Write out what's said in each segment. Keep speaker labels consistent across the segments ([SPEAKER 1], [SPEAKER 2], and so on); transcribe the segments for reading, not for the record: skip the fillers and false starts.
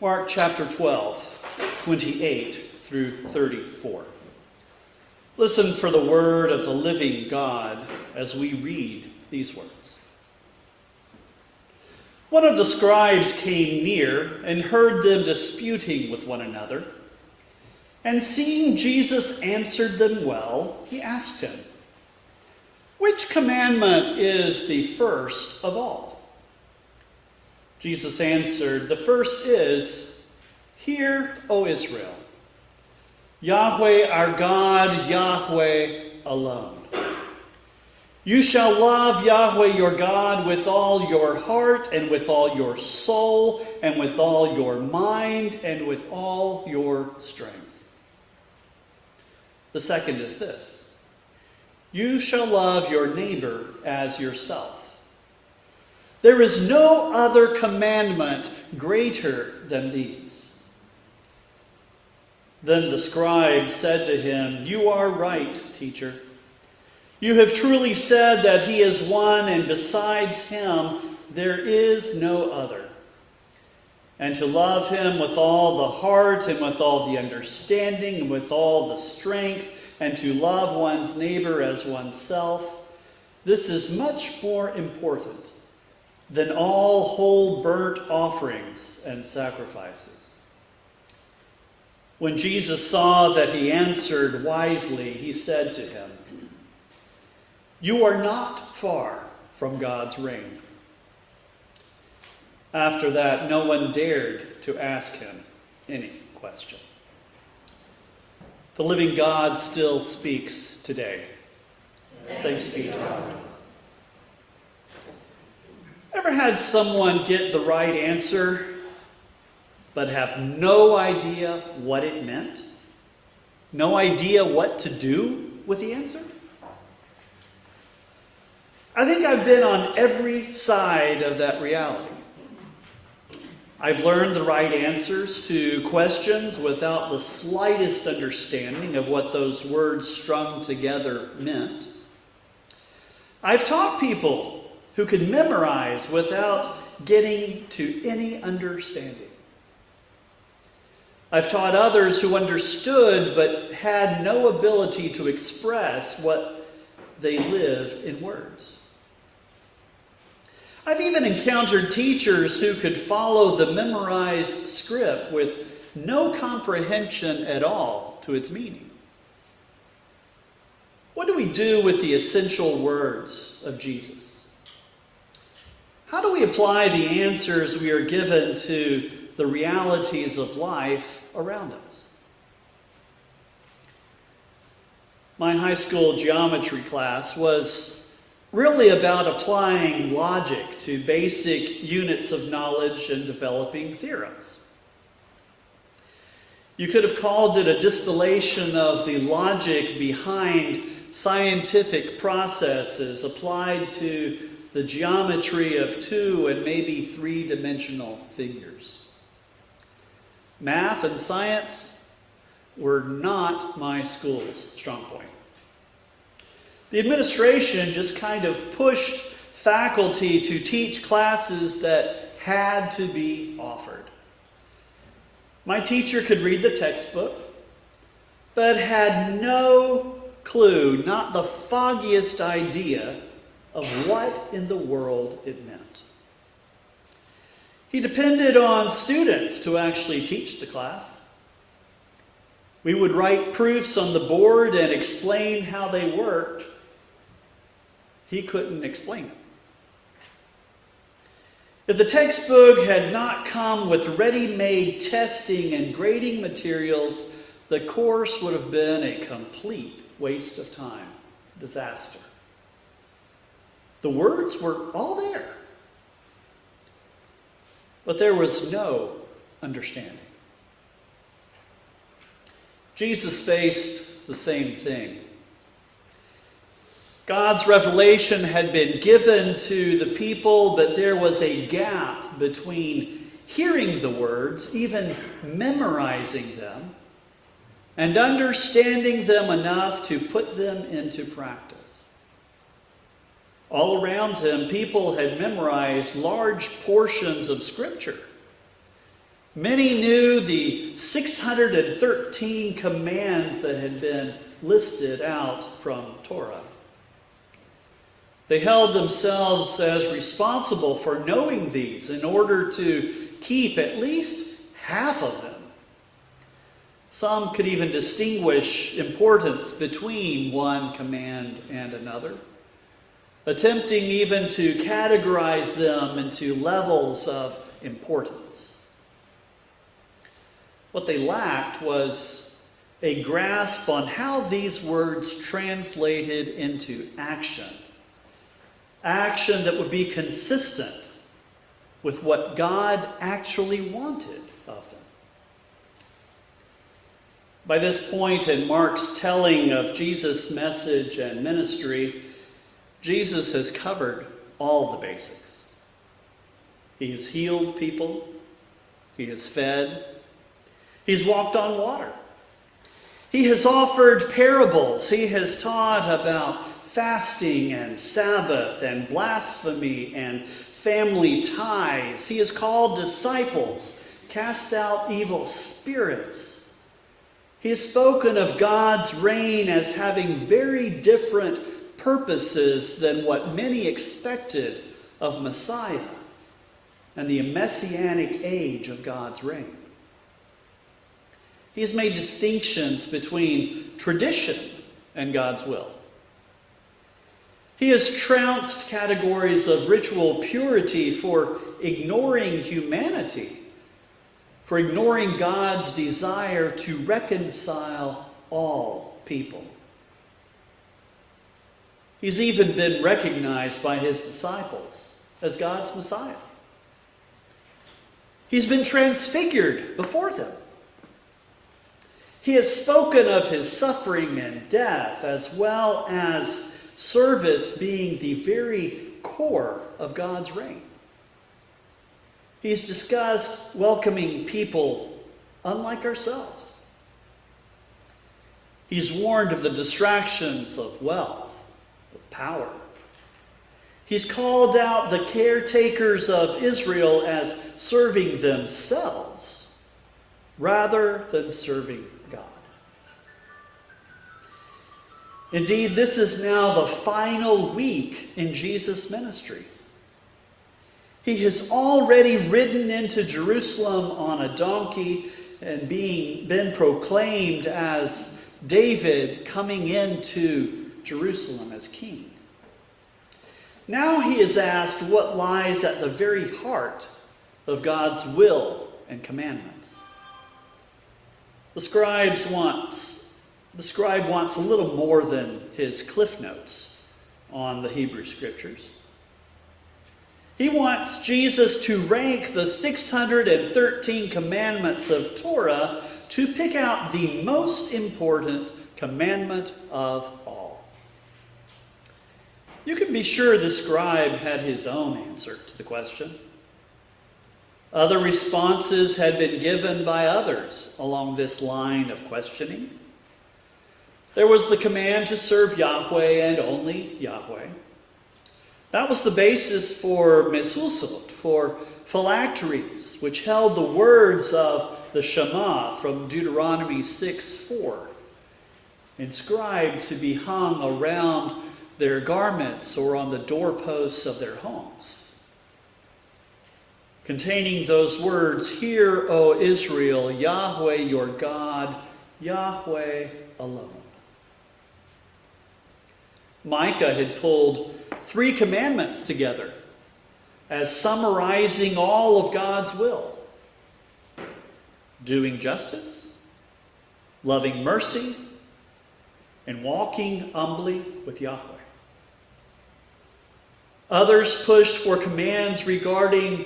[SPEAKER 1] Mark chapter 12, 28 through 34. Listen for the word of the living God as we read these words. One of the scribes came near and heard them disputing with one another. And seeing Jesus answered them well, he asked him, "Which commandment is the first of all?" Jesus answered, "The first is, 'Hear, O Israel, Yahweh our God, Yahweh alone. You shall love Yahweh your God with all your heart and with all your soul and with all your mind and with all your strength.' The second is this, 'You shall love your neighbor as yourself.' There is no other commandment greater than these." Then the scribe said to him, "You are right, teacher. You have truly said that he is one, and besides him there is no other. And to love him with all the heart and with all the understanding and with all the strength, and to love one's neighbor as oneself, this is much more important than all whole burnt offerings and sacrifices." When Jesus saw that he answered wisely, he said to him, "You are not far from God's reign." After that, no one dared to ask him any question. The living God still speaks today. Thanks be to God. Ever had someone get the right answer but have no idea what it meant? No idea what to do with the answer? I think I've been on every side of that reality. I've learned the right answers to questions without the slightest understanding of what those words strung together meant. I've taught people who could memorize without getting to any understanding. I've taught others who understood but had no ability to express what they lived in words. I've even encountered teachers who could follow the memorized script with no comprehension at all to its meaning. What do we do with the essential words of Jesus? How do we apply the answers we are given to the realities of life around us? My high school geometry class was really about applying logic to basic units of knowledge and developing theorems. You could have called it a distillation of the logic behind scientific processes applied to the geometry of 2 and maybe 3-dimensional figures. Math and science were not my school's strong point. The administration just kind of pushed faculty to teach classes that had to be offered. My teacher could read the textbook, but had no clue, not the foggiest idea of what in the world it meant. He depended on students to actually teach the class. We would write proofs on the board and explain how they worked. He couldn't explain it. If the textbook had not come with ready-made testing and grading materials, the course would have been a complete waste of time, disaster. The words were all there, but there was no understanding. Jesus faced the same thing. God's revelation had been given to the people, but there was a gap between hearing the words, even memorizing them, and understanding them enough to put them into practice. All around him, people had memorized large portions of Scripture, Many knew the 613 commands that had been listed out from Torah. They held themselves as responsible for knowing these in order to keep at least half of them. Some could even distinguish importance between one command and another, attempting even to categorize them into levels of importance. What they lacked was a grasp on how these words translated into action. Action that would be consistent with what God actually wanted of them. By this point in Mark's telling of Jesus' message and ministry, Jesus has covered all the basics. He has healed people. He has fed. He's walked on water. He has offered parables. He has taught about fasting and Sabbath and blasphemy and family ties. He has called disciples, cast out evil spirits. He has spoken of God's reign as having very different purposes than what many expected of Messiah and the messianic age of God's reign. He has made distinctions between tradition and God's will. He has trounced categories of ritual purity for ignoring humanity, for ignoring God's desire to reconcile all people. He's even been recognized by his disciples as God's Messiah. He's been transfigured before them. He has spoken of his suffering and death, as well as service being the very core of God's reign. He's discussed welcoming people unlike ourselves. He's warned of the distractions of wealth, of power. He's called out the caretakers of Israel as serving themselves rather than serving God. Indeed, this is now the final week in Jesus' ministry. He has already ridden into Jerusalem on a donkey and been proclaimed as David coming into Jerusalem as king. Now he is asked what lies at the very heart of God's will and commandments. The scribe wants a little more than his cliff notes on the Hebrew Scriptures. He wants Jesus to rank the 613 commandments of Torah to pick out the most important commandment of all. You can be sure the scribe had his own answer to the question. Other responses had been given by others along this line of questioning. There was the command to serve Yahweh and only Yahweh. That was the basis for mezuzot, for phylacteries, which held the words of the Shema from Deuteronomy 6:4, inscribed to be hung around their garments or on the doorposts of their homes. Containing those words, "Hear, O Israel, Yahweh your God, Yahweh alone." Micah had pulled 3 commandments together as summarizing all of God's will. Doing justice, loving mercy, and walking humbly with Yahweh. Others pushed for commands regarding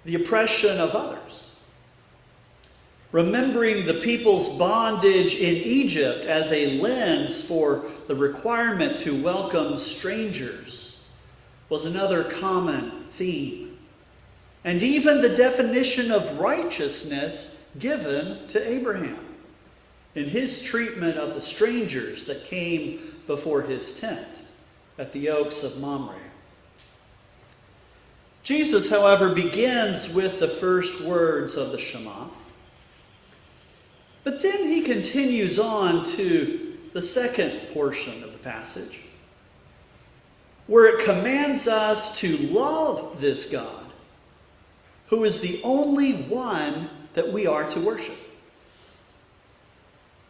[SPEAKER 1] the oppression of others. Remembering the people's bondage in Egypt as a lens for the requirement to welcome strangers was another common theme. And even the definition of righteousness given to Abraham in his treatment of the strangers that came before his tent at the oaks of Mamre. Jesus, however, begins with the first words of the Shema. But then he continues on to the second portion of the passage, where it commands us to love this God, who is the only one that we are to worship.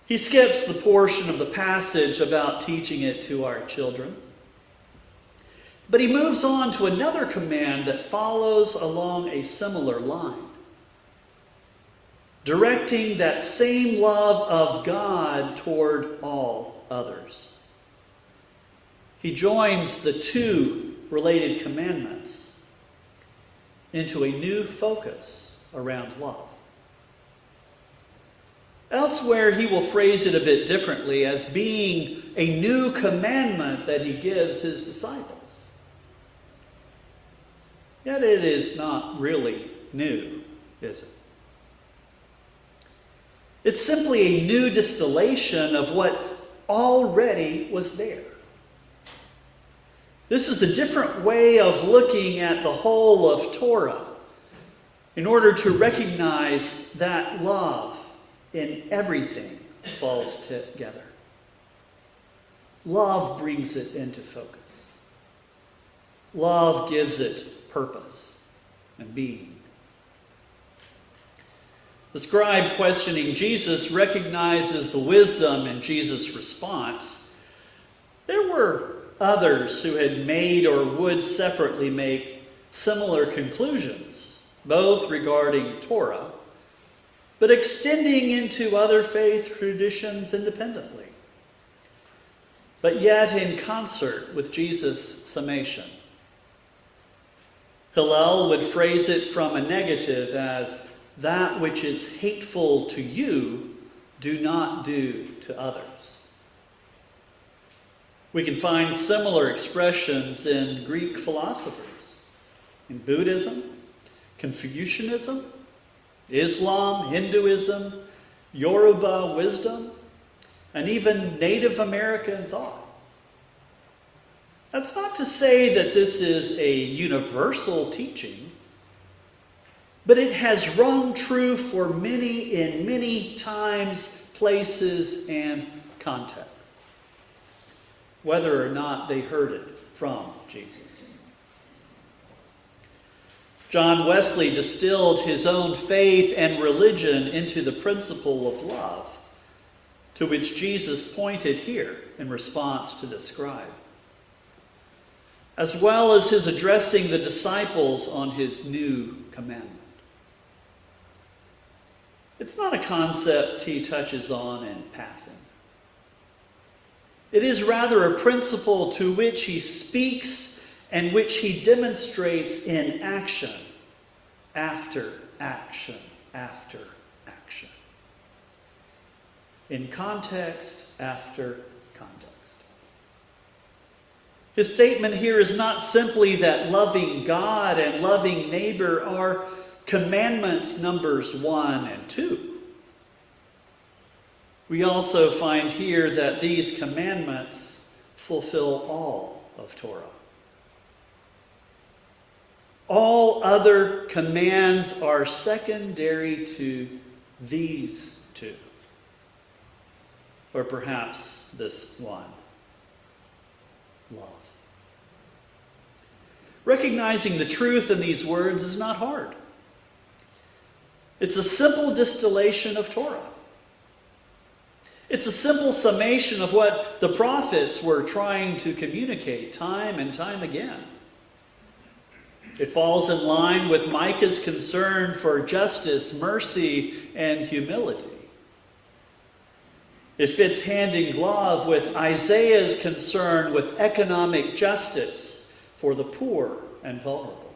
[SPEAKER 1] He skips the portion of the passage about teaching it to our children, but he moves on to another command that follows along a similar line, directing that same love of God toward all others. He joins the two related commandments into a new focus around love. Elsewhere, he will phrase it a bit differently as being a new commandment that he gives his disciples. Yet it is not really new, is it? It's simply a new distillation of what already was there. This is a different way of looking at the whole of Torah in order to recognize that love in everything falls together. Love brings it into focus. Love gives it purpose and being. The scribe questioning Jesus recognizes the wisdom in Jesus' response. There were others who had made or would separately make similar conclusions, both regarding Torah, but extending into other faith traditions independently, but yet in concert with Jesus' summation. Hillel would phrase it from a negative as, that which is hateful to you, do not do to others. We can find similar expressions in Greek philosophers, in Buddhism, Confucianism, Islam, Hinduism, Yoruba wisdom, and even Native American thought. That's not to say that this is a universal teaching, but it has rung true for many in many times, places, and contexts, whether or not they heard it from Jesus. John Wesley distilled his own faith and religion into the principle of love, to which Jesus pointed here in response to the scribe, as well as his addressing the disciples on his new commandment. It's not a concept he touches on in passing. It is rather a principle to which he speaks and which he demonstrates in action, after action, after action. In context after context. His statement here is not simply that loving God and loving neighbor are commandments numbers 1 and 2. We also find here that these commandments fulfill all of Torah. All other commands are secondary to these two. Or perhaps this one. Love. Recognizing the truth in these words is not hard. It's a simple distillation of Torah. It's a simple summation of what the prophets were trying to communicate time and time again. It falls in line with Micah's concern for justice, mercy, and humility. It fits hand in glove with Isaiah's concern with economic justice for the poor and vulnerable.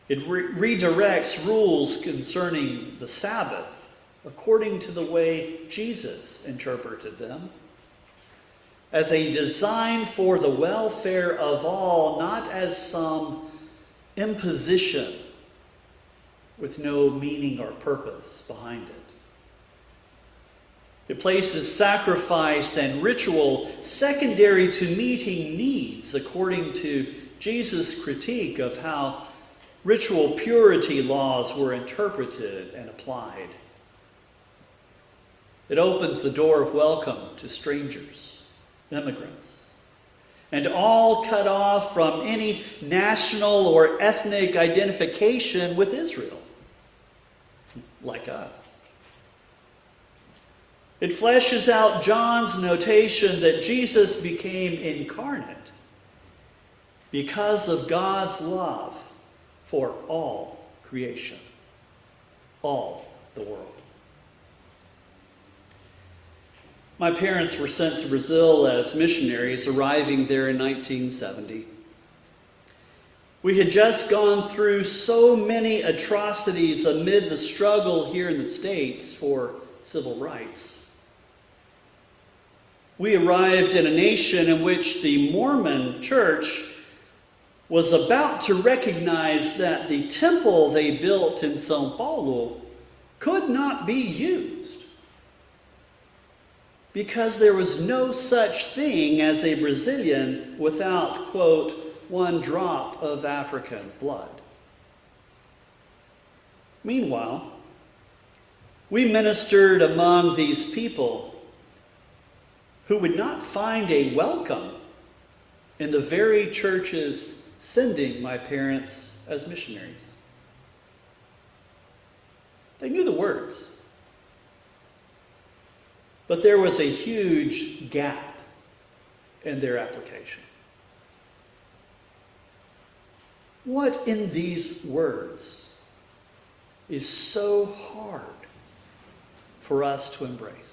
[SPEAKER 1] It redirects rules concerning the Sabbath according to the way Jesus interpreted them, as a design for the welfare of all, not as some imposition with no meaning or purpose behind it. It places sacrifice and ritual secondary to meeting needs according to Jesus' critique of how ritual purity laws were interpreted and applied. It opens the door of welcome to strangers, immigrants, and all cut off from any national or ethnic identification with Israel, like us. It fleshes out John's notation that Jesus became incarnate because of God's love for all creation, all the world. My parents were sent to Brazil as missionaries, arriving there in 1970. We had just gone through so many atrocities amid the struggle here in the States for civil rights. We arrived in a nation in which the Mormon Church was about to recognize that the temple they built in São Paulo could not be used because there was no such thing as a Brazilian without, quote, one drop of African blood. Meanwhile, we ministered among these people who would not find a welcome in the very churches sending my parents as missionaries. They knew the words, but there was a huge gap in their application. What in these words is so hard for us to embrace?